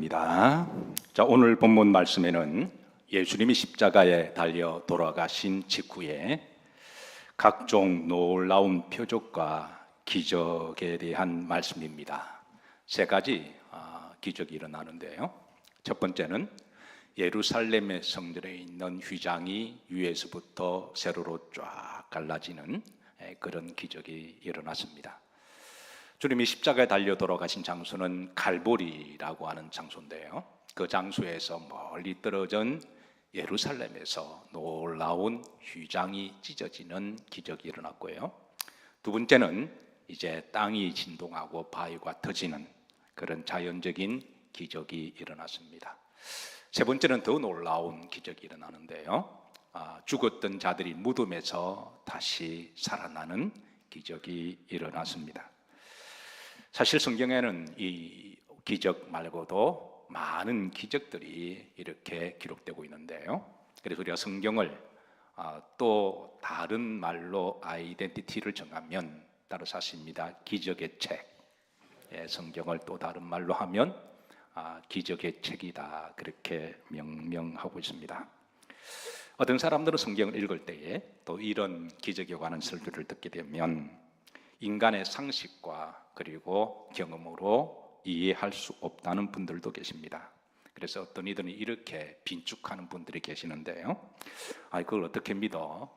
입니다. 자, 오늘 본문 말씀에는 예수님이 십자가에 달려 돌아가신 직후에 각종 놀라운 표적과 기적에 대한 말씀입니다. 세 가지 기적이 일어나는데요. 첫 번째는 예루살렘의 성전에 있는 휘장이 위에서부터 세로로 쫙 갈라지는 그런 기적이 일어났습니다. 주님이 십자가에 달려 돌아가신 장소는 갈보리라고 하는 장소인데요. 그 장소에서 멀리 떨어진 예루살렘에서 놀라운 휘장이 찢어지는 기적이 일어났고요. 두 번째는 이제 땅이 진동하고 바위가 터지는 그런 자연적인 기적이 일어났습니다. 세 번째는 더 놀라운 기적이 일어나는데요. 죽었던 자들이 무덤에서 다시 살아나는 기적이 일어났습니다. 사실 성경에는 이 기적 말고도 많은 기적들이 이렇게 기록되고 있는데요. 그래서 우리가 성경을 또 다른 말로 아이덴티티를 정하면 따로 사실입니다. 기적의 책. 성경을 또 다른 말로 하면 기적의 책이다. 그렇게 명명하고 있습니다. 어떤 사람들은 성경을 읽을 때에 또 이런 기적에 관한 설교를 듣게 되면 인간의 상식과 그리고 경험으로 이해할 수 없다는 분들도 계십니다. 그래서 어떤 이들은 이렇게 빈축하는 분들이 계시는데요. 그걸 어떻게 믿어?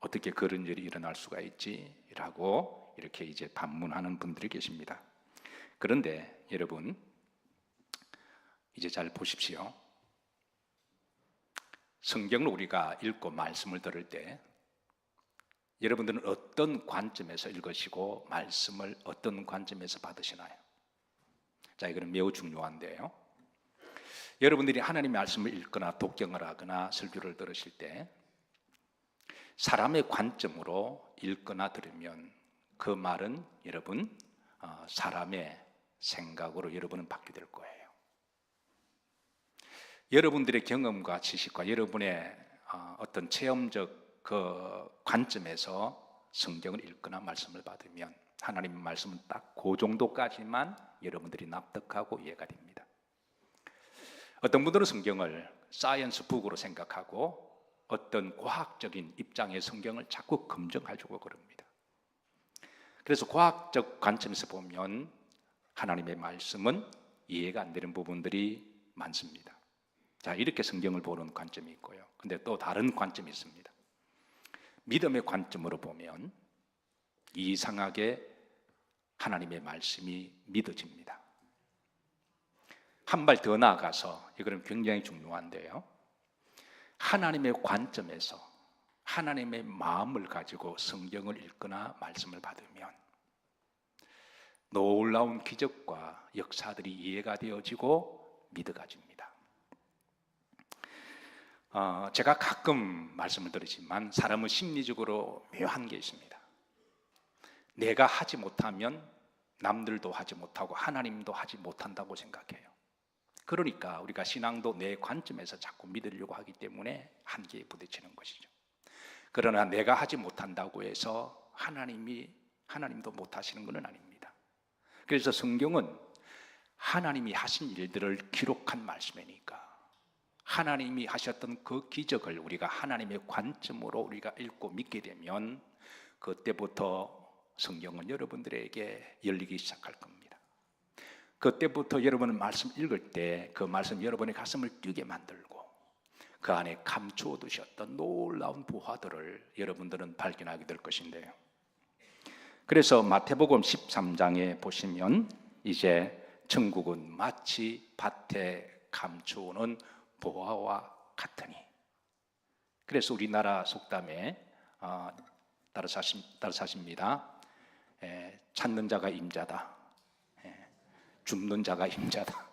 어떻게 그런 일이 일어날 수가 있지? 라고 이렇게 이제 반문하는 분들이 계십니다. 그런데 여러분, 이제 잘 보십시오. 성경을 우리가 읽고 말씀을 들을 때 여러분들은 어떤 관점에서 읽으시고 말씀을 어떤 관점에서 받으시나요? 자, 이거는 매우 중요한데요. 여러분들이 하나님의 말씀을 읽거나 독경을 하거나 설교를 들으실 때 사람의 관점으로 읽거나 들으면 그 말은 여러분 사람의 생각으로 여러분은 받게 될 거예요. 여러분들의 경험과 지식과 여러분의 어떤 체험적 그 관점에서 성경을 읽거나 말씀을 받으면 하나님의 말씀은 딱 그 정도까지만 여러분들이 납득하고 이해가 됩니다. 어떤 분들은 성경을 사이언스 북으로 생각하고 어떤 과학적인 입장의 성경을 자꾸 검증하려고 그럽니다. 그래서 과학적 관점에서 보면 하나님의 말씀은 이해가 안 되는 부분들이 많습니다. 자, 이렇게 성경을 보는 관점이 있고요. 근데 또 다른 관점이 있습니다. 믿음의 관점으로 보면 이상하게 하나님의 말씀이 믿어집니다. 한 발 더 나아가서 이거는 굉장히 중요한데요. 하나님의 관점에서 하나님의 마음을 가지고 성경을 읽거나 말씀을 받으면 놀라운 기적과 역사들이 이해가 되어지고 믿어가집니다. 제가 가끔 말씀을 드리지만 사람은 심리적으로 묘한 게 있습니다. 내가 하지 못하면 남들도 하지 못하고 하나님도 하지 못한다고 생각해요. 그러니까 우리가 신앙도 내 관점에서 자꾸 믿으려고 하기 때문에 한계에 부딪히는 것이죠. 그러나 내가 하지 못한다고 해서 하나님도 못하시는 것은 아닙니다. 그래서 성경은 하나님이 하신 일들을 기록한 말씀이니까 하나님이 하셨던 그 기적을 우리가 하나님의 관점으로 우리가 읽고 믿게 되면 그때부터 성경은 여러분들에게 열리기 시작할 겁니다. 그때부터 여러분은 말씀 읽을 때 그 말씀 여러분의 가슴을 뛰게 만들고 그 안에 감추어 두셨던 놀라운 부하들을 여러분들은 발견하게 될 것인데요. 그래서 마태복음 13장에 보시면 이제 천국은 마치 밭에 감추어놓은 보화와 같으니, 그래서 우리나라 속담에 따라사십니다. 찾는 자가 임자다, 줍는 자가 임자다.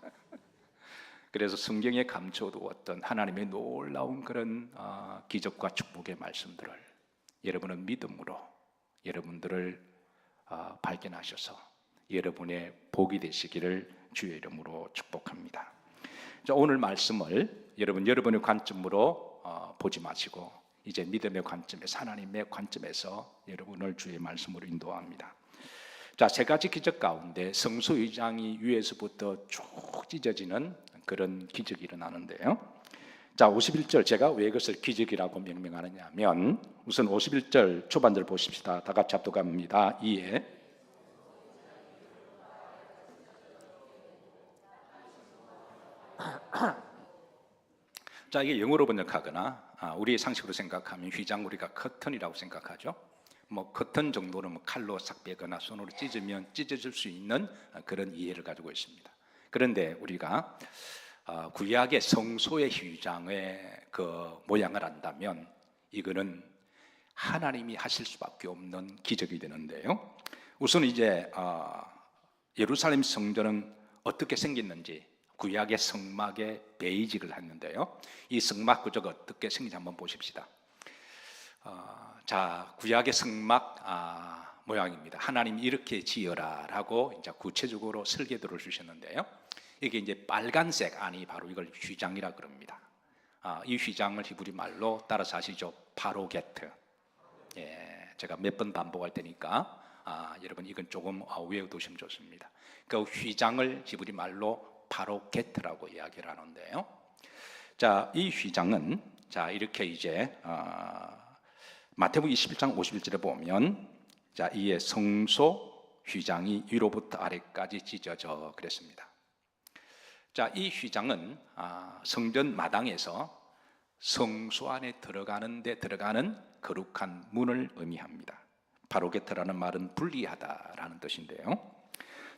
그래서 성경에 감춰두었던 하나님의 놀라운 그런 기적과 축복의 말씀들을 여러분은 믿음으로 여러분들을 발견하셔서 여러분의 복이 되시기를 주의 이름으로 축복합니다. 자, 오늘 말씀을 여러분의 관점으로 보지 마시고 이제 믿음의 관점에서 하나님의 관점에서 여러분을 주의 말씀으로 인도합니다. 자, 세 가지 기적 가운데 성소 휘장이 위에서부터 쭉 찢어지는 그런 기적이 일어나는데요. 자, 51절, 제가 왜 이것을 기적이라고 명명하느냐 하면, 우선 51절 초반절 보십시다. 다 같이 합독합니다. 이에 자, 이게 영어로 번역하거나 우리의 상식으로 생각하면 휘장, 우리가 커튼이라고 생각하죠. 뭐 커튼 정도는 뭐 칼로 싹 빼거나 손으로 찢으면 찢어질 수 있는 그런 이해를 가지고 있습니다. 그런데 우리가 구약의 성소의 휘장의 그 모양을 안다면 이거는 하나님이 하실 수밖에 없는 기적이 되는데요. 우선 이제 예루살렘 성전은 어떻게 생겼는지 구약의 성막의 베이직을 했는데요. 이 성막 구조가 어떻게 생긴지 한번 보십시다. 자, 구약의 성막 모양입니다. 하나님 이렇게 지어라라고 이제 구체적으로 설계도를 주셨는데요. 이게 이제 빨간색 안이 바로 이걸 휘장이라 그럽니다. 이 휘장을 히브리 말로 따라서 아시죠? 바로게트. 예, 제가 몇 번 반복할 테니까 여러분 이건 조금 외워두시면 좋습니다. 그 휘장을 히브리 말로 바로게트라고 이야기를 하는데요. 자, 이 휘장은 자 이렇게 이제 마태복음 21장 51절에 보면 자 이에 성소 휘장이 위로부터 아래까지 찢어져 그랬습니다. 자, 이 휘장은 성전 마당에서 성소 안에 들어가는 거룩한 문을 의미합니다. 바로게트라는 말은 분리하다라는 뜻인데요.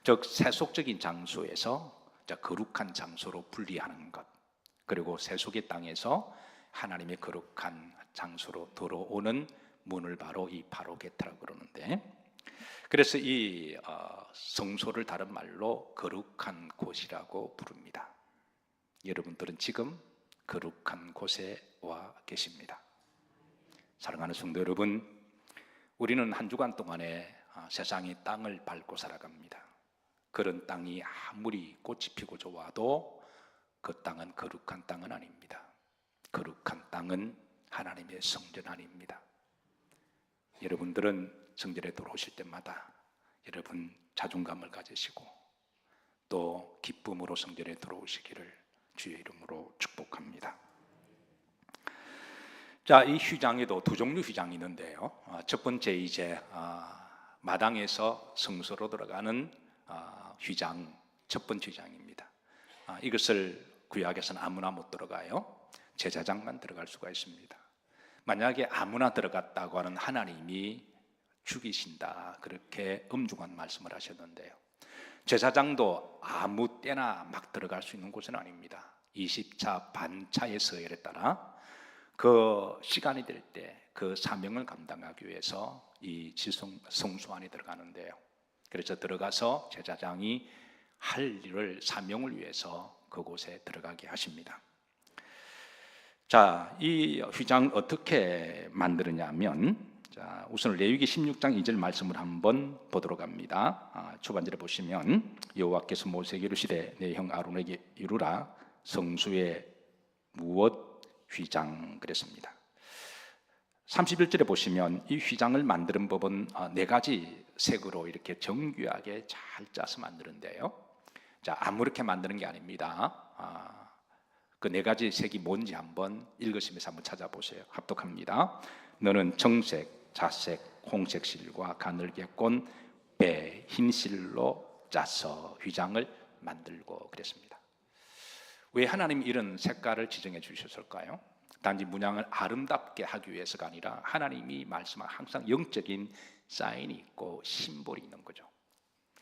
즉 세속적인 장소에서 거룩한 장소로 분리하는 것, 그리고 세속의 땅에서 하나님의 거룩한 장소로 들어오는 문을 바로 이 바로게트라고 그러는데, 그래서 이 성소를 다른 말로 거룩한 곳이라고 부릅니다. 여러분들은 지금 거룩한 곳에 와 계십니다. 사랑하는 성도 여러분, 우리는 한 주간 동안에 세상의 땅을 밟고 살아갑니다. 그런 땅이 아무리 꽃이 피고 좋아도 그 땅은 거룩한 땅은 아닙니다. 거룩한 땅은 하나님의 성전 아닙니다. 여러분들은 성전에 들어오실 때마다 여러분 자존감을 가지시고 또 기쁨으로 성전에 들어오시기를 주의 이름으로 축복합니다. 자, 이 휘장에도 두 종류 휘장이 있는데요. 첫 번째 이제 마당에서 성소로 들어가는 휘장, 첫 번째 휘장입니다. 이것을 구약에서는 아무나 못 들어가요. 제사장만 들어갈 수가 있습니다. 만약에 아무나 들어갔다고 하는 하나님이 죽이신다, 그렇게 엄중한 말씀을 하셨는데요. 제사장도 아무 때나 막 들어갈 수 있는 곳은 아닙니다. 20차 반차의 서열에 따라 그 시간이 될 때 그 사명을 감당하기 위해서 이 성소 안에 들어가는데요. 그래서 들어가서 제사장이 할 일을 사명을 위해서 그곳에 들어가게 하십니다. 자, 이 휘장 어떻게 만드느냐면, 자, 우선 레위기 16장 2절 말씀을 한번 보도록 합니다. 초반절에 보시면 여호와께서 모세에게 이르시되 내 형 아론에게 이루라 성소에 무엇 휘장 그랬습니다. 31절에 보시면 이 휘장을 만드는 법은 네 가지 색으로 이렇게 정교하게 잘 짜서 만드는데요. 자, 아무렇게 만드는 게 아닙니다. 그 네 가지 색이 뭔지 한번 읽으시면서 한번 찾아보세요. 합독합니다. 너는 정색, 자색, 홍색 실과 가늘게 꼰 배, 흰 실로 짜서 휘장을 만들고 그랬습니다. 왜 하나님이 이런 색깔을 지정해 주셨을까요? 단지 문양을 아름답게 하기 위해서가 아니라 하나님이 말씀한 항상 영적인 사인이 있고 심볼이 있는 거죠.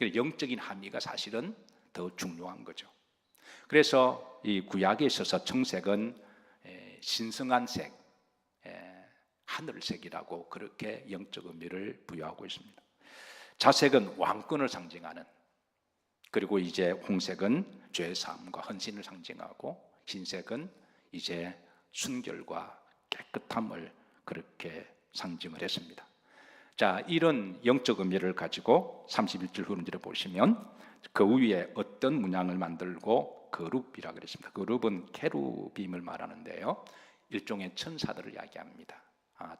영적인 함의가 사실은 더 중요한 거죠. 그래서 이 구약에 있어서 청색은 신성한 색, 하늘색이라고 그렇게 영적 의미를 부여하고 있습니다. 자색은 왕권을 상징하는, 그리고 이제 홍색은 죄 사함과 헌신을 상징하고, 흰색은 이제 순결과 깨끗함을 그렇게 상징을 했습니다. 자, 이런 영적 의미를 가지고 31절 후른절에 보시면 그 위에 어떤 문양을 만들고 그룹이라 그랬습니다. 그룹은 케루빔을 말하는데요. 일종의 천사들을 이야기합니다.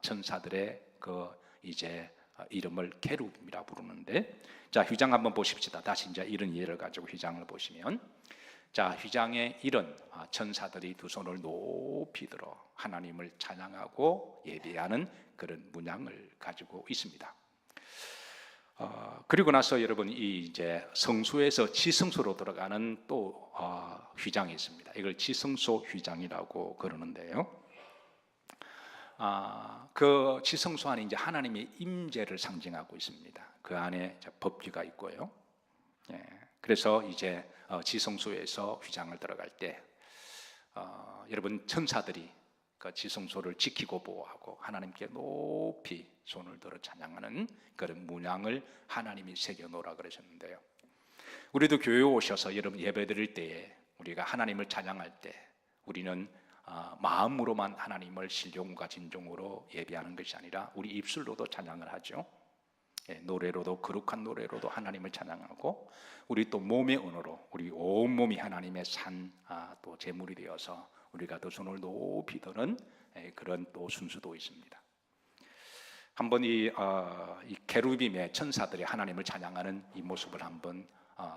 천사들의 그 이제 이름을 게룹이라 부르는데, 자, 휘장 한번 보십시다. 다시 이제 이런 예를 가지고 휘장을 보시면, 자, 휘장의 일은 천사들이 두 손을 높이 들어 하나님을 찬양하고 예배하는 그런 문양을 가지고 있습니다. 그리고 나서 여러분, 이 이제 성소에서 지성소로 들어가는 또 휘장이 있습니다. 이걸 지성소 휘장이라고 그러는데요. 그 지성소 안에 이제 하나님의 임재를 상징하고 있습니다. 그 안에 법궤가 있고요. 그래서 이제 지성소에서 휘장을 들어갈 때 여러분, 천사들이 그 지성소를 지키고 보호하고 하나님께 높이 손을 들어 찬양하는 그런 문양을 하나님이 새겨 놓으라 그러셨는데요. 우리도 교회에 오셔서 여러분 예배드릴 때에 우리가 하나님을 찬양할 때 우리는 마음으로만 하나님을 신령과 진정으로 예배하는 것이 아니라 우리 입술로도 찬양을 하죠. 노래로도, 거룩한 노래로도 하나님을 찬양하고, 우리 또 몸의 언어로 우리 온몸이 하나님의 또 제물이 되어서 우리가 또 손을 높이 드는 그런 또 순수도 있습니다. 한번 이 게루빔의 천사들이 하나님을 찬양하는 이 모습을 한번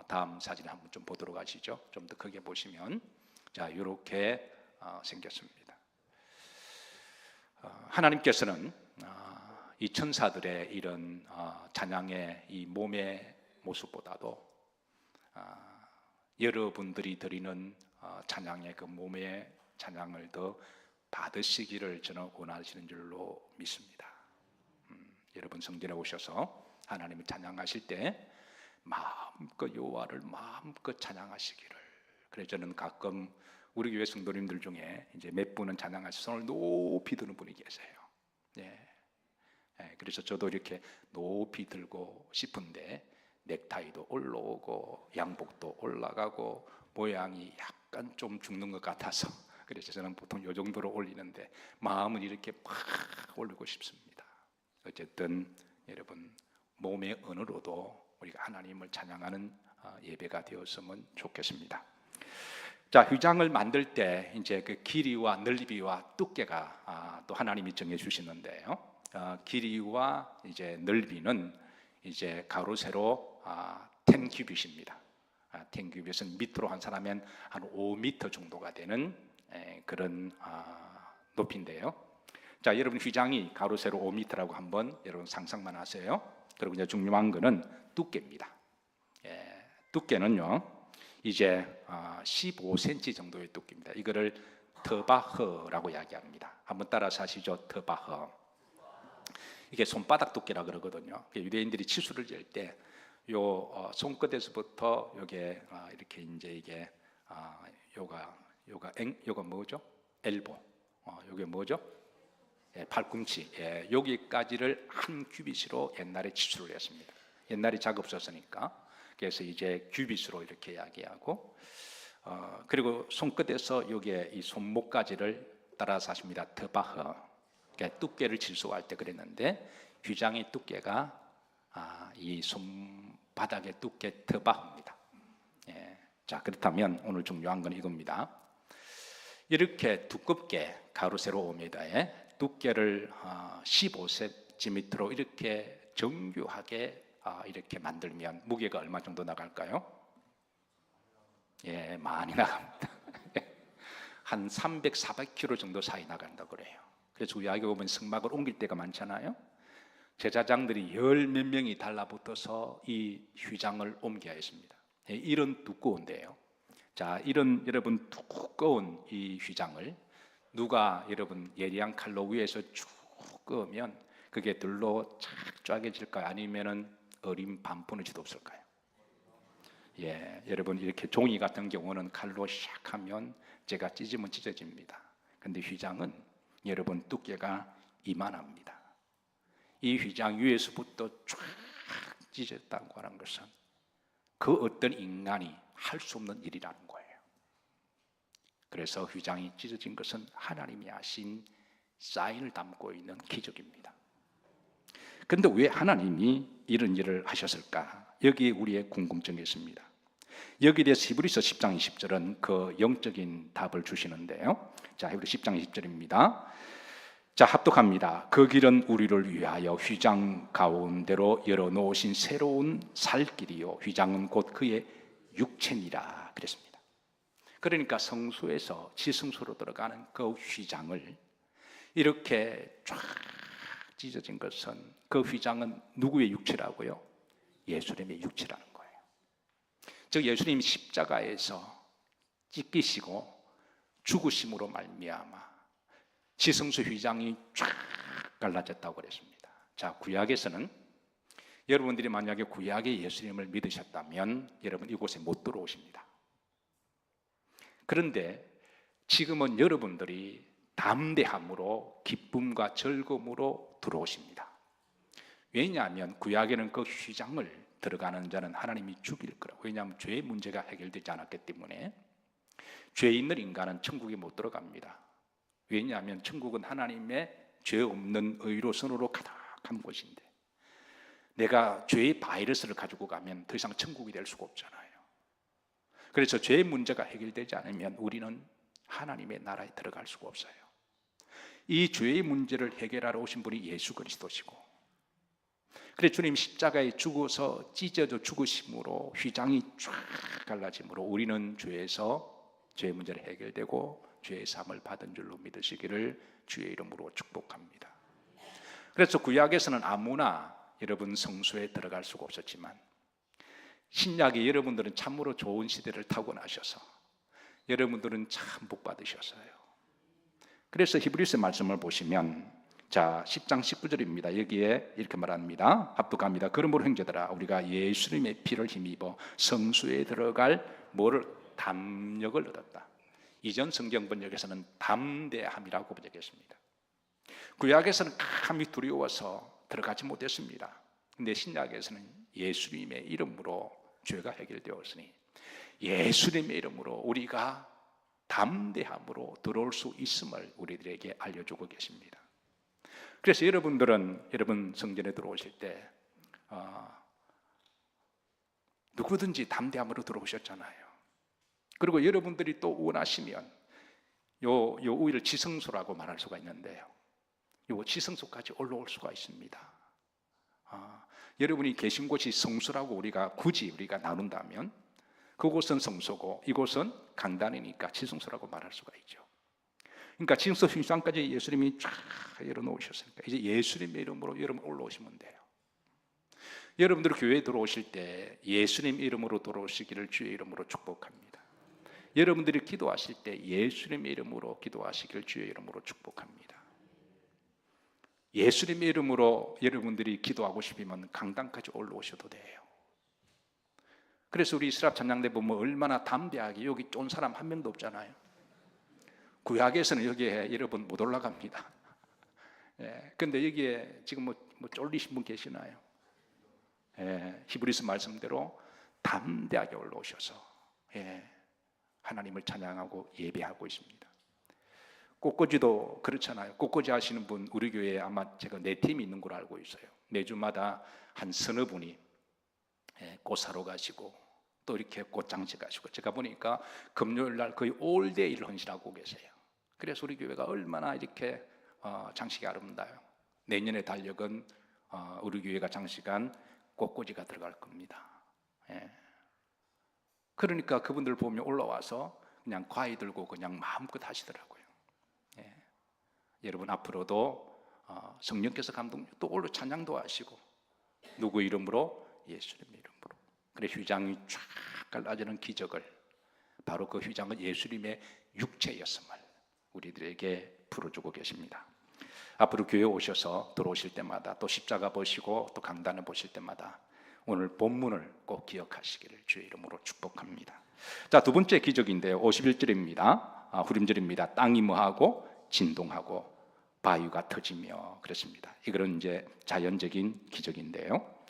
다음 사진을 한번 좀 보도록 하시죠. 좀 더 크게 보시면, 자, 이렇게 생겼습니다. 하나님께서는 이 천사들의 이런 찬양의 이 몸의 모습보다도 여러분들이 드리는 찬양의 그 몸의 찬양을 더 받으시기를 저는 원하시는 줄로 믿습니다. 여러분 성전에 오셔서 하나님을 찬양하실 때 마음껏 여호와를 마음껏 찬양하시기를. 그래서 저는 가끔 우리 교회 성도님들 중에 이제 몇 분은 찬양하시 손을 높이 드는 분이 계세요. 그래서 저도 이렇게 높이 들고 싶은데 넥타이도 올라오고 양복도 올라가고 모양이 약간 좀 죽는 것 같아서, 그래서 저는 보통 이 정도로 올리는데 마음은 이렇게 막 올리고 싶습니다. 어쨌든 여러분, 몸의 언어로도 우리가 하나님을 찬양하는 예배가 되었으면 좋겠습니다. 자, 휘장을 만들 때 이제 그 길이와 넓이와 두께가 또 하나님이 정해 주시는데요. 길이와 이제 넓이는 이제 가로 세로 10규빗입니다. 10규빗은 미터로 환산하면 한 5m 정도가 되는 그런 높이인데요. 자, 여러분 휘장이 가로 세로 5m라고 한번 여러분 상상만 하세요. 그리고 이제 중요한 거는 두께입니다. 두께는요, 이제 15cm 정도의 두께입니다. 이거를 터바허라고 이야기합니다. 한번 따라서 하시죠. 터바허. 이게 손바닥 두께라 그러거든요. 유대인들이 치수를 잴 때 요 손끝에서부터 요게 이렇게 이제 이게 요가 뭐죠? 엘보. 요게 뭐죠? 팔꿈치. 여기까지를 한 규빗으로 옛날에 치수를 했습니다. 옛날에 작업 없었으니까. 그래서 이제 규빗으로 이렇게 이야기하고, 그리고 손끝에서 여기에 이 손목까지를 따라서 하십니다. 터바허. 그러니까 두께를 질소할 때 그랬는데 휘장의 두께가 이 손바닥의 두께 터바허입니다. 자, 그렇다면 오늘 중요한 건 이겁니다. 이렇게 두껍게 가로 세로 5m에 두께를 15cm로 이렇게 정교하게 이렇게 만들면 무게가 얼마 정도 나갈까요? 많이 나갑니다. 한 300, 400kg 정도 사이 나간다고 그래요. 그래서 우리 학교 보면 성막을 옮길 때가 많잖아요. 제사장들이 열 몇 명이 달라붙어서 이 휘장을 옮겨야 했습니다. 이런 두꺼운데요. 자, 이런 여러분 두꺼운 이 휘장을 누가 여러분 예리한 칼로 위에서 쭉 끄면 그게 들로 착 쪼개질까요? 아니면은 어린 반푸너지도 없을까요? 여러분 이렇게 종이 같은 경우는 칼로 샥 하면 제가 찢으면 찢어집니다. 근데 휘장은 여러분 두께가 이만합니다. 이 휘장 위에서부터 쫙 찢었다고 하는 것은 그 어떤 인간이 할 수 없는 일이라는 거예요. 그래서 휘장이 찢어진 것은 하나님이 하신 사인을 담고 있는 기적입니다. 그런데 왜 하나님이 이런 일을 하셨을까? 여기에 우리의 궁금증이 있습니다. 여기에 대해서 히브리서 10장 20절은 그 영적인 답을 주시는데요. 자, 히브리 10장 20절입니다. 자, 합독합니다. 그 길은 우리를 위하여 휘장 가운데로 열어놓으신 새로운 살 길이요 휘장은 곧 그의 육체니라 그랬습니다. 그러니까 성소에서 지성소로 들어가는 그 휘장을 이렇게 쫙 찢어진 것은, 그 휘장은 누구의 육체라고요? 예수님의 육체라는 거예요. 즉 예수님이 십자가에서 찢기시고 죽으심으로 말미암아 지성소 휘장이 쫙 갈라졌다고 그랬습니다. 자, 구약에서는 여러분들이 만약에 구약의 예수님을 믿으셨다면 여러분 이곳에 못 들어오십니다. 그런데 지금은 여러분들이 담대함으로 기쁨과 즐거움으로 들어오십니다. 왜냐하면 구약에는 그 휘장을 들어가는 자는 하나님이 죽일 거라고. 왜냐하면 죄의 문제가 해결되지 않았기 때문에 죄 있는 인간은 천국에 못 들어갑니다. 왜냐하면 천국은 하나님의 죄 없는 의로선으로 가득한 곳인데 내가 죄의 바이러스를 가지고 가면 더 이상 천국이 될 수가 없잖아요. 그래서 죄의 문제가 해결되지 않으면 우리는 하나님의 나라에 들어갈 수가 없어요. 이 죄의 문제를 해결하러 오신 분이 예수 그리스도시고, 그래서 주님 십자가에 죽어서 찢어져 죽으심으로 휘장이 쫙 갈라짐으로 우리는 죄의 문제를 해결되고 죄의 사함을 받은 줄로 믿으시기를 주의 이름으로 축복합니다. 그래서 구약에서는 아무나 여러분 성소에 들어갈 수가 없었지만 신약에 여러분들은 참으로 좋은 시대를 타고나셔서 여러분들은 참 복 받으셨어요. 그래서 히브리서 말씀을 보시면 자 10장 19절입니다. 여기에 이렇게 말합니다. 합독합니다. 그러므로 형제들아 우리가 예수님의 피를 힘입어 성소에 들어갈 뭐를 담력을 얻었다. 이전 성경 번역에서는 담대함이라고 번역했습니다. 구약에서는 감히 두려워서 들어가지 못했습니다. 근데 신약에서는 예수님의 이름으로 죄가 해결되었으니 예수님의 이름으로 우리가 담대함으로 들어올 수 있음을 우리들에게 알려주고 계십니다. 그래서 여러분들은 여러분 성전에 들어오실 때 누구든지 담대함으로 들어오셨잖아요. 그리고 여러분들이 또 원하시면 요 우리를 지성소라고 말할 수가 있는데요, 요 지성소까지 올라올 수가 있습니다. 여러분이 계신 곳이 성소라고 우리가 나눈다면 그곳은 성소고 이곳은 강단이니까 지성소라고 말할 수가 있죠. 그러니까 지성소 휘장까지 예수님이 쫙 열어놓으셨으니까 이제 예수님의 이름으로 여러분 올라오시면 돼요. 여러분들 교회에 들어오실 때 예수님 이름으로 들어오시기를 주의 이름으로 축복합니다. 여러분들이 기도하실 때 예수님의 이름으로 기도하시길 주의 이름으로 축복합니다. 예수님의 이름으로 여러분들이 기도하고 싶으면 강단까지 올라오셔도 돼요. 그래서 우리 이스라엘 찬양대 보면 얼마나 담대하게, 여기 쫀 사람 한 명도 없잖아요. 구약에서는 여기에 여러분 못 올라갑니다. 근데 여기에 지금 뭐 쫄리신 분 계시나요? 히브리서 말씀대로 담대하게 올라오셔서 하나님을 찬양하고 예배하고 있습니다. 꽃꽂이도 그렇잖아요. 꽃꽂이 하시는 분 우리 교회에 아마 제가 4팀이 있는 걸로 알고 있어요. 매주마다 한 서너 분이 꽃 사러 가시고 또 이렇게 꽃 장식하시고, 제가 보니까 금요일 날 거의 올데이를 헌신하고 계세요. 그래서 우리 교회가 얼마나 이렇게 장식이 아름다워요. 내년의 달력은 우리 교회가 장식한 꽃꽂이가 들어갈 겁니다. 그러니까 그분들 보면 올라와서 그냥 과외 들고 그냥 마음껏 하시더라고요. 여러분 앞으로도 성령께서 감동, 또 올라 찬양도 하시고 누구 이름으로? 예수님 이름으로. 그래 휘장이 쫙 갈라지는 기적을, 바로 그 휘장은 예수님의 육체였음을 우리들에게 풀어주고 계십니다. 앞으로 교회 오셔서 들어오실 때마다 또 십자가 보시고 또 강단을 보실 때마다 오늘 본문을 꼭 기억하시기를 주의 이름으로 축복합니다. 자, 두 번째 기적인데요, 51절입니다. 후림절입니다. 땅이 뭐하고 진동하고 바위가 터지며 그렇습니다. 이거는 이제 자연적인 기적인데요,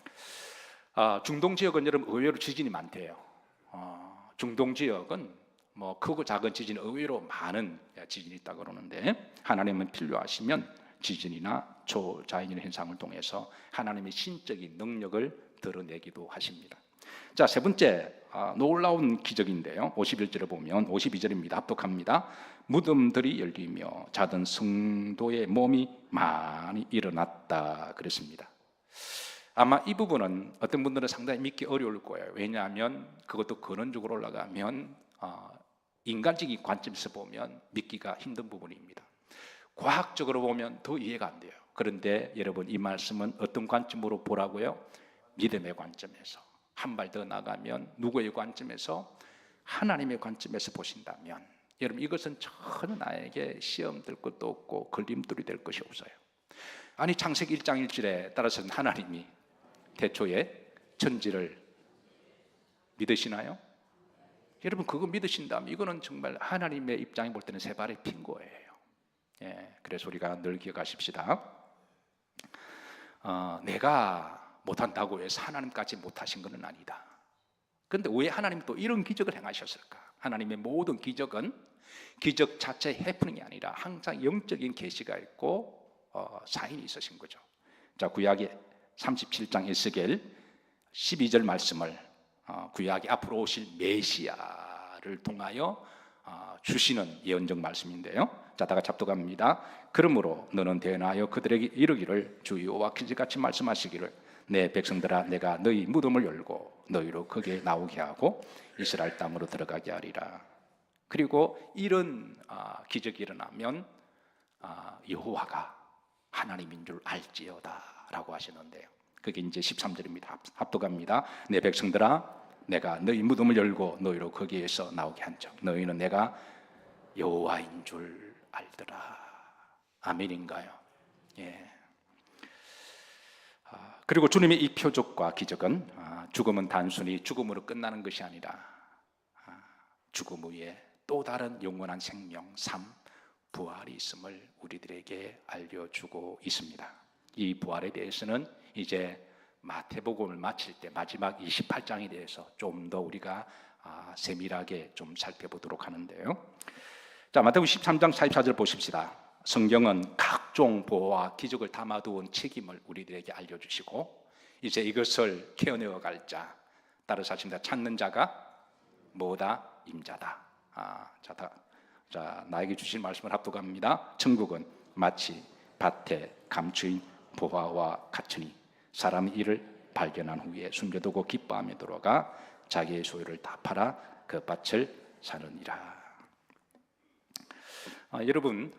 중동 지역은 여러분 의외로 지진이 많대요. 중동 지역은 뭐 크고 작은 지진 의외로 많은 지진이 있다고 그러는데, 하나님은 필요하시면 지진이나 초자연의 현상을 통해서 하나님의 신적인 능력을 드러내기도 하십니다. 자, 세 번째 놀라운 기적인데요. 51절에 보면 52절입니다. 합독합니다. 무덤들이 열리며 자던 성도의 몸이 많이 일어났다 그랬습니다. 아마 이 부분은 어떤 분들은 상당히 믿기 어려울 거예요. 왜냐하면 그것도 근원적으로 올라가면 인간적인 관점에서 보면 믿기가 힘든 부분입니다. 과학적으로 보면 더 이해가 안 돼요. 그런데 여러분, 이 말씀은 어떤 관점으로 보라고요? 믿음의 관점에서. 한 발 더 나가면 누구의 관점에서? 하나님의 관점에서 보신다면 여러분, 이것은 전혀 나에게 시험 될 것도 없고 걸림돌이 될 것이 없어요. 아니, 창세기 1장 1절에 따라서는 하나님이 태초에 천지를 믿으시나요? 여러분, 그거 믿으신다면 이거는 정말 하나님의 입장에 볼 때는 세 발의 핀 거예요. 그래서 우리가 늘 기억하십시다. 내가 못한다고 해서 하나님까지 못하신 것은 아니다. 그런데 왜 하나님 또 이런 기적을 행하셨을까? 하나님의 모든 기적은 기적 자체의 해프닝이 아니라 항상 영적인 계시가 있고 사인이 있으신 거죠. 자, 구약의 37장 에스겔 12절 말씀을 구약이 앞으로 오실 메시아를 통하여 주시는 예언적 말씀인데요. 자, 다 같이 합독합니다. 그러므로 너는 대언하여 그들에게 이르기를 주 여호와 기적같이 말씀하시기를 내 백성들아, 내가 너희 무덤을 열고 너희로 거기에 나오게 하고 이스라엘 땅으로 들어가게 하리라. 그리고 이런 기적이 일어나면 여호와가 하나님인 줄 알지어다 라고 하시는데요. 그게 이제 13절입니다. 합독합니다. 내 백성들아, 내가 너희 무덤을 열고 너희로 거기에서 나오게 한즉 너희는 내가 여호와인 줄 알더라. 아멘인가요? 예. 그리고 주님의 이 표적과 기적은 죽음은 단순히 죽음으로 끝나는 것이 아니라 죽음 후에 또 다른 영원한 생명, 삶, 부활이 있음을 우리들에게 알려주고 있습니다. 이 부활에 대해서는 이제 마태복음을 마칠 때 마지막 28장에 대해서 좀 더 우리가 세밀하게 좀 살펴보도록 하는데요. 자, 마태복음 13장 44절 보십시다. 성경은 각종 보호와 기적을 담아두은 책임을 우리들에게 알려주시고 이제 이것을 캐어내어 갈 자, 따라서 하십니다. 찾는 자가 뭐다? 임자다. 자, 나에게 주신 말씀을 합독합니다. 천국은 마치 밭에 감추인 보화와 같으니 사람이 이를 발견한 후에 숨겨두고 기뻐하며 들어가 자기의 소유를 다 팔아 그 밭을 사느니라. 여러분,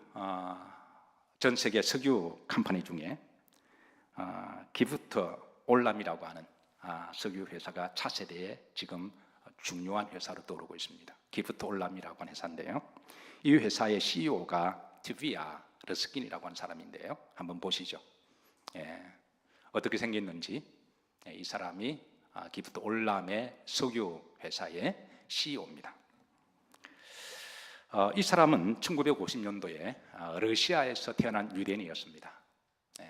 전 세계 석유 컴퍼니 중에 기프트 올람이라고 하는 석유 회사가 차세대에 지금 중요한 회사로 떠오르고 있습니다. 기프트 올람이라고 하는 회사인데요. 이 회사의 CEO가 트비아 르스킨이라고 하는 사람인데요. 한번 보시죠. 어떻게 생겼는지. 이 사람이 기프트 올람의 석유 회사의 CEO입니다. 이 사람은 1950년도에 러시아에서 태어난 유대인이었습니다.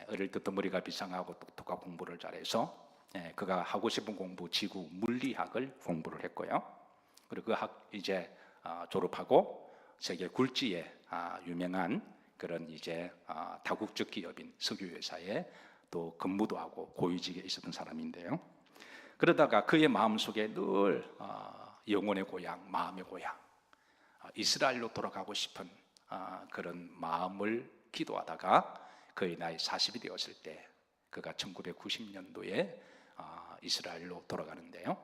어릴 때부터 머리가 비상하고 똑똑하고 공부를 잘해서 그가 하고 싶은 공부, 지구 물리학을 공부를 했고요. 그리고 그 학 이제 졸업하고 세계 굴지의 유명한 그런 이제 다국적 기업인 석유 회사에 또 근무도 하고 고위직에 있었던 사람인데요. 그러다가 그의 마음속에 늘 영혼의 고향, 마음의 고향, 이스라엘로 돌아가고 싶은 그런 마음을 기도하다가 그의 나이 40이 되었을 때 그가 1990년도에 이스라엘로 돌아가는데요.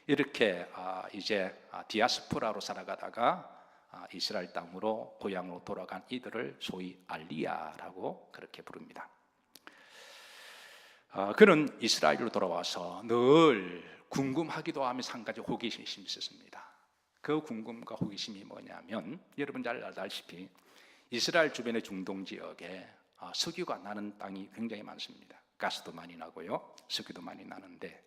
이렇게 이제 디아스포라로 살아가다가 이스라엘 땅으로 고향으로 돌아간 이들을 소위 알리야라고 그렇게 부릅니다. 그는 이스라엘로 돌아와서 늘 궁금하기도 하면서 한 가지 호기심이 있었습니다. 그 궁금과 호기심이 뭐냐면 여러분 잘 알다시피 이스라엘 주변의 중동 지역에 석유가 나는 땅이 굉장히 많습니다. 가스도 많이 나고요, 석유도 많이 나는데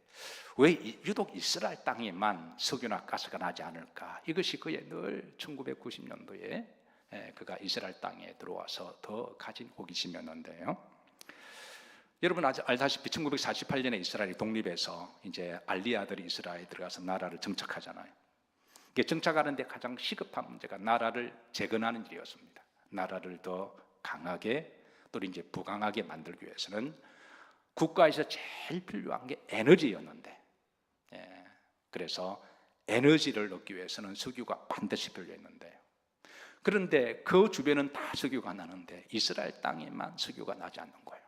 왜 유독 이스라엘 땅에만 석유나 가스가 나지 않을까? 이것이 그의 늘 1990년도에 그가 이스라엘 땅에 들어와서 더 가진 호기심이었는데요. 여러분 알다시피 1948년에 이스라엘이 독립해서 이제 알리아들이 이스라엘에 들어가서 나라를 정착하잖아요. 정착하는데 가장 시급한 문제가 나라를 재건하는 일이었습니다. 나라를 더 강하게 또 이제 부강하게 만들기 위해서는 국가에서 제일 필요한 게 에너지였는데, 그래서 에너지를 얻기 위해서는 석유가 반드시 필요했는데, 그런데 그 주변은 다 석유가 나는데 이스라엘 땅에만 석유가 나지 않는 거예요.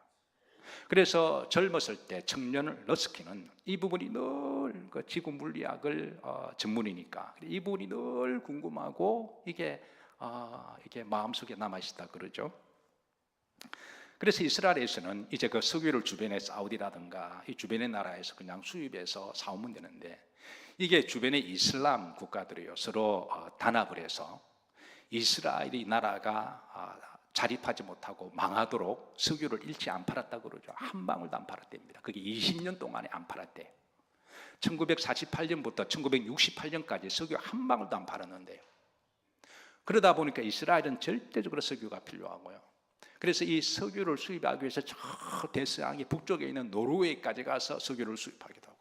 그래서 젊었을 때 청년 러스키는 이 부분이 늘 그 지구 물리학을 전문이니까 이 부분이 늘 궁금하고 이게 마음속에 남아 있다 그러죠. 그래서 이스라엘에서는 이제 그 석유를 주변에 사우디라든가 이 주변의 나라에서 그냥 수입해서 사오면 되는데, 이게 주변의 이슬람 국가들이요 서로 단합을 해서 이스라엘이 나라가 자립하지 못하고 망하도록 석유를 일체 안 팔았다 그러죠. 한 방울도 안 팔았답니다. 그게 20년 동안에 안 팔았대요. 1948년부터 1968년까지 석유 한 방울도 안 팔았는데요. 그러다 보니까 이스라엘은 절대적으로 석유가 필요하고요. 그래서 이 석유를 수입하기 위해서 저 대서양의 북쪽에 있는 노르웨이까지 가서 석유를 수입하기도 하고,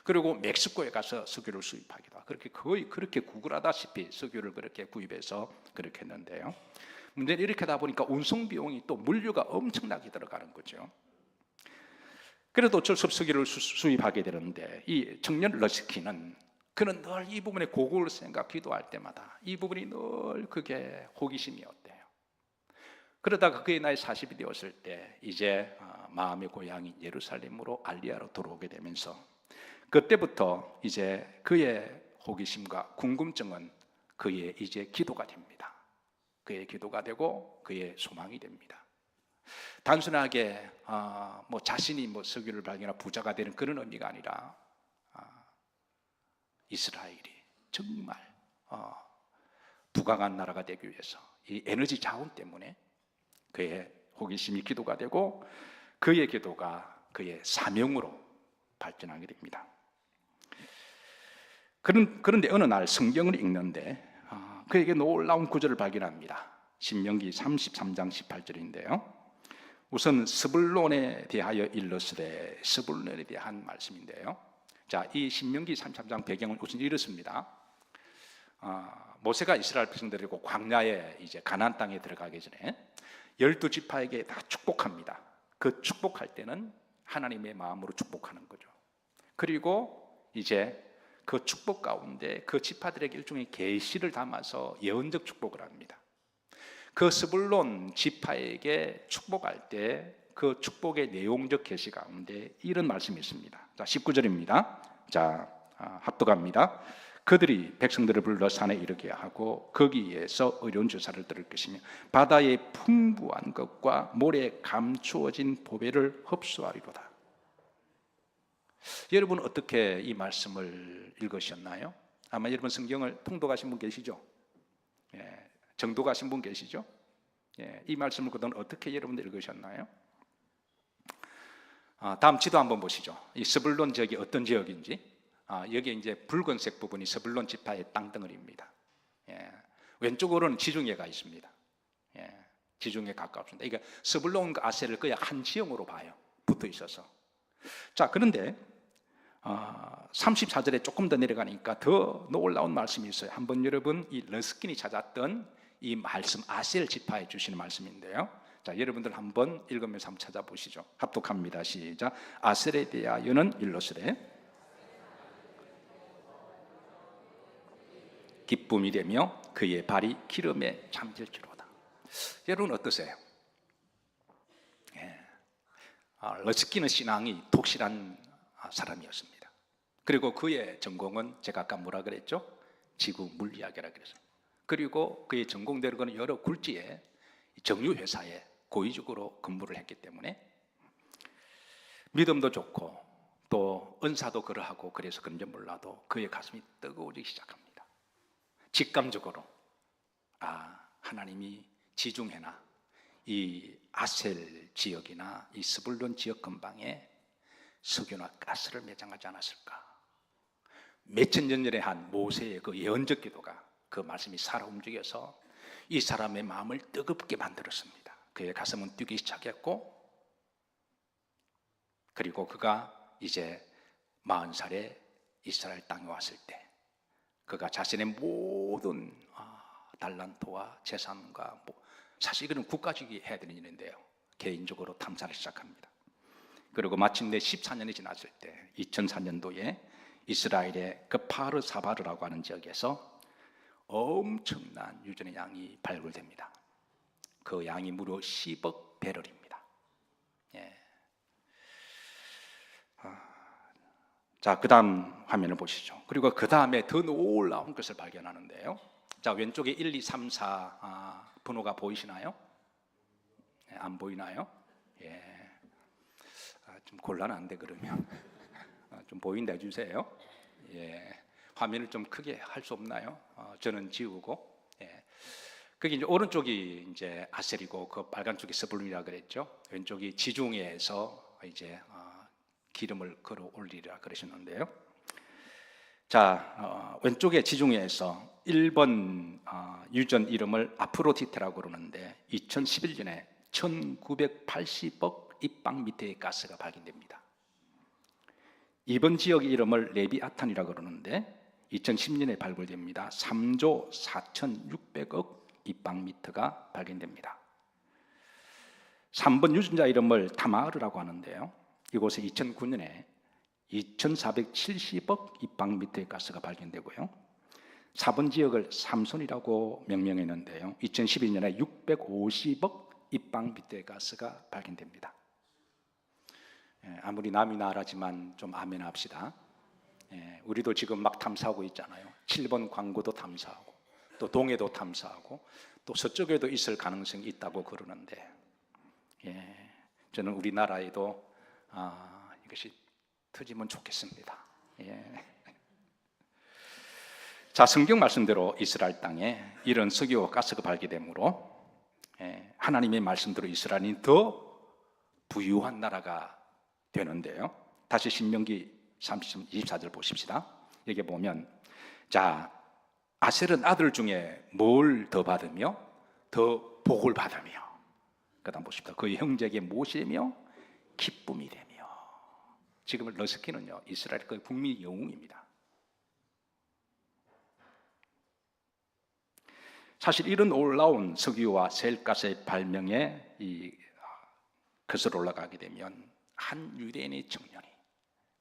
그리고 멕시코에 가서 석유를 수입하기도 하고, 그렇게 거의 그렇게 구글하다시피 석유를 그렇게 구입해서 그렇게 했는데요. 문제는 이렇게 하다 보니까 운송 비용이 또 물류가 엄청나게 들어가는 거죠. 그래도 어쩔 수 없이 석유를 수입하게 되는데, 이 청년 러스키는 그는 늘 이 부분에 고국을 생각 기도할 때마다 이 부분이 늘 그게 호기심이었대요. 그러다가 그의 나이 40이 되었을 때 이제 마음의 고향인 예루살렘으로 알리야로 들어오게 되면서, 그때부터 이제 그의 호기심과 궁금증은 그의 이제 기도가 됩니다. 그의 기도가 되고 그의 소망이 됩니다. 단순하게 자신이 석유를 발견하고 부자가 되는 그런 의미가 아니라 이스라엘이 정말 부강한 나라가 되기 위해서 이 에너지 자원 때문에 그의 호기심이 기도가 되고 그의 기도가 그의 사명으로 발전하게 됩니다. 그런데 어느 날 성경을 읽는데 그에게 놀라운 구절을 발견합니다. 신명기 33장 18절인데요. 우선 스불론에 대하여 일러스되, 스불론에 대한 말씀인데요. 자, 이 신명기 33장 배경은 우선 이렇습니다. 모세가 이스라엘 백성들이고 광야에 이제 가나안 땅에 들어가기 전에 12지파에게 다 축복합니다. 그 축복할 때는 하나님의 마음으로 축복하는 거죠. 그리고 이제 그 축복 가운데 그 지파들에게 일종의 계시를 담아서 예언적 축복을 합니다. 그 스불론 지파에게 축복할 때 그 축복의 내용적 계시 가운데 이런 말씀이 있습니다. 자, 19절입니다. 자, 합독합니다. 그들이 백성들을 불러 산에 이르게 하고 거기에서 의로운 주사를 들을 것이며 바다의 풍부한 것과 모래에 감추어진 보배를 흡수하리로다. 여러분 어떻게 이 말씀을 읽으셨나요? 아마 여러분 성경을 통독하신 분 계시죠? 정독하신 분 계시죠? 이 말씀을 그동안 어떻게 여러분들 읽으셨나요? 다음 지도 한번 보시죠. 이 스불론 지역이 어떤 지역인지. 여기 이제 붉은색 부분이 스불론 지파의 땅덩어리입니다. 왼쪽으로는 지중해가 있습니다. 지중해 가깝습니다. 그러니까 스불론과 아셀을 거의 한 지형으로 봐요. 붙어 있어서. 자, 그런데 34절에 조금 더 내려가니까 더 놀라운 말씀이 있어요. 한번 여러분 이 러스킨이 찾았던 이 말씀, 아셀 지파에 주시는 말씀인데요. 자, 여러분들 한번 읽으면서 한번 찾아보시죠. 합독합니다. 시작. 아셀에 대하여는 일러스되 기쁨이 되며 그의 발이 기름에 잠길지로다. 여러분 어떠세요? 러스킨의 신앙이 독실한 사람이었습니다. 그리고 그의 전공은 제가 아까 뭐라 그랬죠? 지구 물리학이라 그랬어요. 그리고 그의 전공대로는 여러 굴지의 정유회사에 고위직으로 근무를 했기 때문에 믿음도 좋고 또 은사도 그러하고 그래서 그런지 몰라도 그의 가슴이 뜨거워지기 시작합니다. 직감적으로 하나님이 지중해나 이 아셀 지역이나 이 스불론 지역 근방에 석유나 가스를 매장하지 않았을까? 몇천 년 전에 한 모세의 그 예언적 기도가 그 말씀이 살아 움직여서 이 사람의 마음을 뜨겁게 만들었습니다. 그의 가슴은 뛰기 시작했고, 그리고 그가 이제 40살에 이스라엘 땅에 왔을 때 그가 자신의 모든 달란트와 재산과 사실 이거는 국가직이 해야 되는 일인데요, 개인적으로 탐사를 시작합니다. 그리고 마침내 14년이 지났을 때 2004년도에 이스라엘의 그 파르사바르라고 하는 지역에서 엄청난 유전의 양이 발굴됩니다. 그 양이 무려 10억 배럴입니다. 예. 자, 그 다음 화면을 보시죠. 그리고 그 다음에 더 놀라운 것을 발견하는데요. 자, 왼쪽에 1, 2, 3, 4 번호가 보이시나요? 예, 안 보이나요? 예. 좀 곤란한데 그러면 좀 보인다 해주세요. 예. 화면을 좀 크게 할 수 없나요? 저는 지우고. 예. 거기 이제 오른쪽이 이제 아셀이고 그 빨간 쪽이 스불룬이라 그랬죠. 왼쪽이 지중해에서 이제 기름을 걸어 올리리라 그러셨는데요. 자, 왼쪽에 지중해에서 1번 유전 이름을 아프로디테라고 그러는데 2011년에 1980억 입방미터의 가스가 발견됩니다. 2번 지역의 이름을 레비아탄이라고 그러는데 2010년에 발굴됩니다. 3조 4,600억 입방미터가 발견됩니다. 3번 유전자 이름을 타마르라고 하는데요. 이곳에 2009년에 2,470억 입방미터의 가스가 발견되고요. 4번 지역을 삼손이라고 명명했는데요. 2012년에 650억 입방미터의 가스가 발견됩니다. 아무리 남이 나라지만 좀 아멘합시다. 우리도 지금 막 탐사하고 있잖아요. 7번 광고도 탐사하고 또 동해도 탐사하고 또 서쪽에도 있을 가능성이 있다고 그러는데 저는 우리나라에도 이것이 터지면 좋겠습니다. 자, 성경 말씀대로 이스라엘 땅에 이런 석유와 가스가 발견되므로 하나님의 말씀대로 이스라엘이 더 부유한 나라가 되는데요. 다시 신명기 30장 24절 보십시다. 여기 보면 자, 아셀은 아들 중에 뭘 더 받으며 더 복을 받으며 그 다음 보십시다. 그의 형제에게 모시며 기쁨이 되며. 지금 러스키는요 이스라엘 그 국민 영웅입니다. 사실 이런 놀라운 석유와 셀가스의 발명에 거슬러 올라가게 되면 한 유대인의 청년이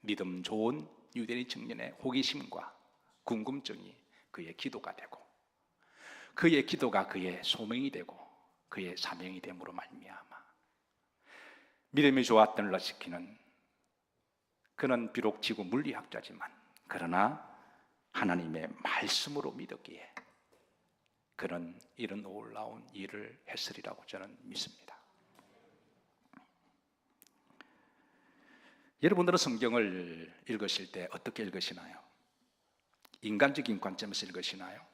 믿음 좋은 유대인의 청년의 호기심과 궁금증이 그의 기도가 되고 그의 기도가 그의 소명이 되고 그의 사명이 됨으로 말미암아 믿음이 좋았던 러스키는 그는 비록 지구 물리학자지만 그러나 하나님의 말씀으로 믿었기에 그는 이런 놀라운 일을 했으리라고 저는 믿습니다. 여러분들은 성경을 읽으실 때 어떻게 읽으시나요? 인간적인 관점에서 읽으시나요?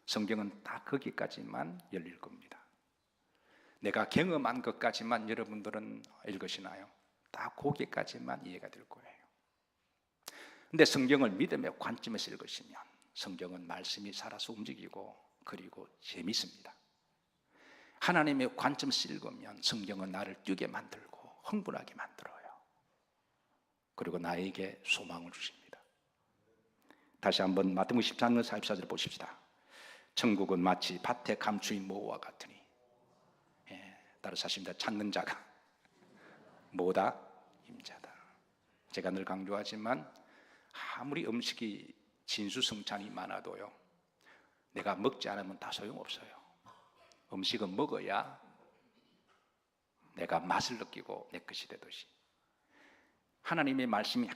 성경은 다 거기까지만 열릴 겁니다. 내가 경험한 것까지만 여러분들은 읽으시나요? 다 거기까지만 이해가 될 거예요. 근데 성경을 믿음의 관점에서 읽으시면 성경은 말씀이 살아서 움직이고 그리고 재밌습니다. 하나님의 관점에서 읽으면 성경은 나를 뛰게 만들고 흥분하게 만들어요. 그리고 나에게 소망을 주십니다. 다시 한번 마태복음 14장 44절 보십시다. 천국은 마치 밭에 감추인 모와 같으니 따라서 하십니다. 찾는 자가 뭐다? 임자다. 제가 늘 강조하지만 아무리 음식이 진수성찬이 많아도요 내가 먹지 않으면 다 소용없어요. 음식은 먹어야 내가 맛을 느끼고 내 것이 되듯이 하나님의 말씀이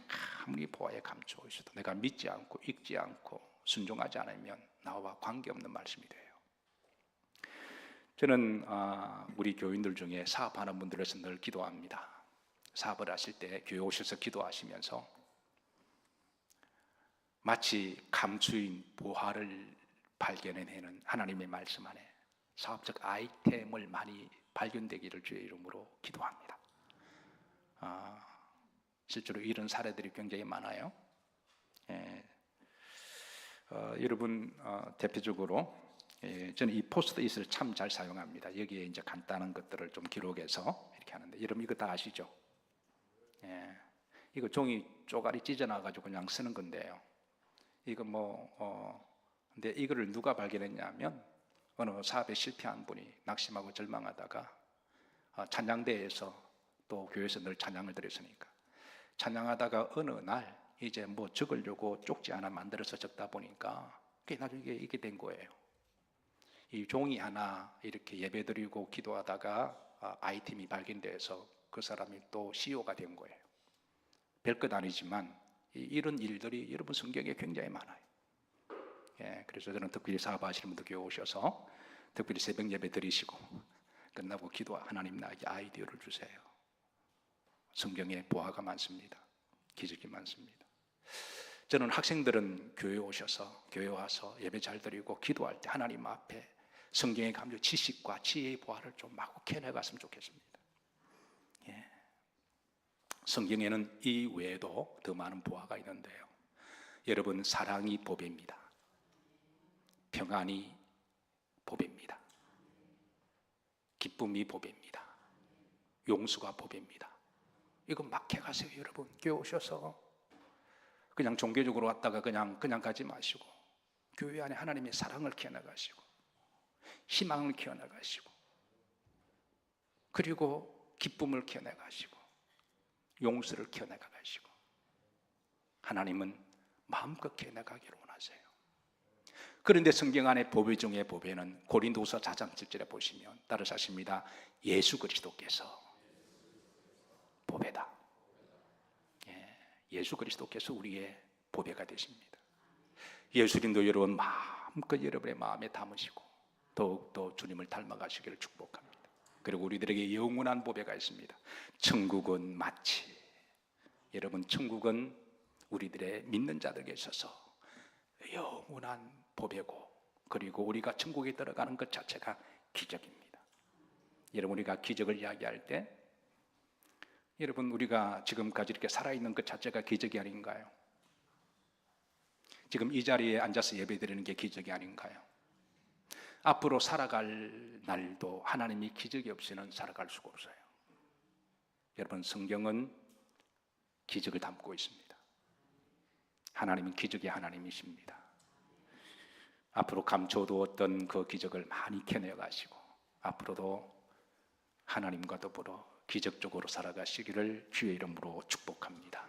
아무리 보아에 감추어 있어도 내가 믿지 않고 읽지 않고 순종하지 않으면 나와 관계없는 말씀이 돼요. 저는 우리 교인들 중에 사업하는 분들에서 늘 기도합니다. 사업을 하실 때 교회 오셔서 기도하시면서 마치 감추인 보화를 발견해내는 하나님의 말씀 안에 사업적 아이템을 많이 발견되기를 주의 이름으로 기도합니다. 실제로 이런 사례들이 굉장히 많아요. 여러분 대표적으로 저는 이 포스트잇을 참 잘 사용합니다. 여기에 이제 간단한 것들을 좀 기록해서 이렇게 하는데 여러분 이거 다 아시죠? 이거 종이 쪼가리 찢어놔가지고 그냥 쓰는 건데요. 이거 근데 이거를 누가 발견했냐면 어느 사업에 실패한 분이 낙심하고 절망하다가 찬양대에서 또 교회에서 늘 찬양을 드렸으니까 찬양하다가 어느 날 이제 뭐 적으려고 쪽지 하나 만들어서 적다 보니까 그게 나중에 이게 된 거예요. 이 종이 하나 이렇게 예배드리고 기도하다가 아이템이 발견돼서 그 사람이 또 CEO가 된 거예요. 별것 아니지만 이런 일들이 여러분 성경에 굉장히 많아요. 예, 그래서 저는 특별히 사업하시는 분들 교회 오셔서 특별히 새벽 예배 드리시고 끝나고 기도, 하나님 나에게 아이디어를 주세요. 성경에 보화가 많습니다. 기적이 많습니다. 저는 학생들은 교회 오셔서 교회 와서 예배 잘 드리고 기도할 때 하나님 앞에 성경의 감정, 지식과 지혜의 보화를 좀 마구 캐내갔으면 좋겠습니다. 예. 성경에는 이 외에도 더 많은 보화가 있는데요. 여러분, 사랑이 보배입니다. 평안이 보배입니다. 기쁨이 보배입니다. 용수가 보배입니다. 이거 막 캐가세요. 여러분, 교회 오셔서 그냥 종교적으로 왔다가 그냥 가지 마시고 교회 안에 하나님의 사랑을 키워나가시고 희망을 키워나가시고 그리고 기쁨을 키워나가시고 용서를 키워나가시고 하나님은 마음껏 키워나가기를 원하세요. 그런데 성경 안에 보배 중에 보배는 고린도후서 4장 7절에 보시면 따르셨습니다. 예수 그리스도께서 보배다. 예수 그리스도께서 우리의 보배가 되십니다. 예수님도 여러분 마음껏 여러분의 마음에 담으시고 더욱더 주님을 닮아가시기를 축복합니다. 그리고 우리들에게 영원한 보배가 있습니다. 천국은 마치 여러분, 천국은 우리들의 믿는 자들에게 있어서 영원한 보배고 그리고 우리가 천국에 들어가는 것 자체가 기적입니다. 여러분, 우리가 기적을 이야기할 때 여러분, 우리가 지금까지 이렇게 살아있는 것 자체가 기적이 아닌가요? 지금 이 자리에 앉아서 예배드리는 게 기적이 아닌가요? 앞으로 살아갈 날도 하나님이 기적이 없이는 살아갈 수가 없어요. 여러분, 성경은 기적을 담고 있습니다. 하나님은 기적의 하나님이십니다. 앞으로 감춰두었던 그 기적을 많이 캐내어 가시고 앞으로도 하나님과 더불어 기적적으로 살아가시기를 주의 이름으로 축복합니다.